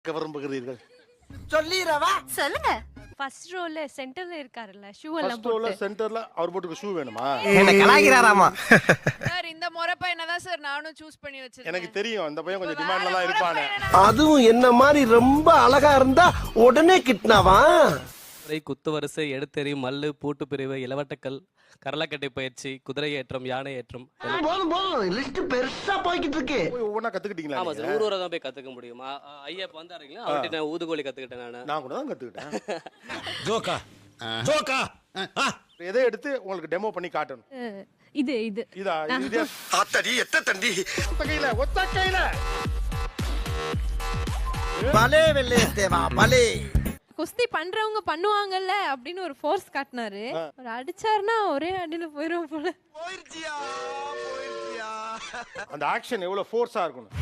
விரும்புகிறீர்கள்? சொல்லிரவா சொல்லுங்க. ஃபர்ஸ்ட் ரோல சென்டர்ல இருக்காருல்ல ஷூ எல்லாம் ஃபர்ஸ்ட் ரோல போட்டு சென்டர்ல அவர் போட்டுக்க ஷூ வேணுமா? என்ன கலாய்க்கிறாராமா? சார் இந்த முறை பையனை தான் சார் நானும் சூஸ் பண்ணி எனக்கு வச்சிருக்கேன். தெரியும் அந்த பையன் கொஞ்சம் டிமாண்ட்ல தான் இருப்பானே. அதுவும் என்ன மாதிரி ரொம்ப அழகா இருந்தா உடனே கிட்னாவா? குத்து வரிசை, எடுத்தெறி, மல்லு, பூட்டு பிரிவு, இளவட்டக்கல், கரலக்கட்டை பயிற்சி, குதிரை ஏற்றம், யானை ஏற்றம். போதும் போதும் லிஸ்ட் பெருசா போய்கிட்டு இருக்கு. போய் ஒவ்வொன்றா கத்துக்கிட்டீங்களா? ஆமா சார், ஊர் தான் போய் கத்துக்க முடியும். ஐயா இப்ப வந்தாருங்களா, அவர்கிட்ட நான் ஊதுகோலி கத்துக்கிட்டேன் நானு. நான் கூட தான் கத்துக்கிட்டேன். ஜோக்கா ஜோக்கா எதை எடுத்து உங்களுக்கு டெமோ பண்ணி காட்டணும்? இது இது இதா இது அத்தடி எத்த தண்டி ஒத்த கையில பலே வெள்ளே தேவா பலே. குஸ்தி பண்றவங்க பண்ணுவாங்கல்ல அப்படின்னு ஒரு ஃபோர்ஸ் காட்டினாரு. ஒரு அடிச்சாருன்னா ஒரே அடியில போயிரும் போல. போயிடுச்சியா போயிடுச்சியா. அந்த ஆக்ஷன் எவ்வளவு ஃபோர்ஸா இருக்கணும்.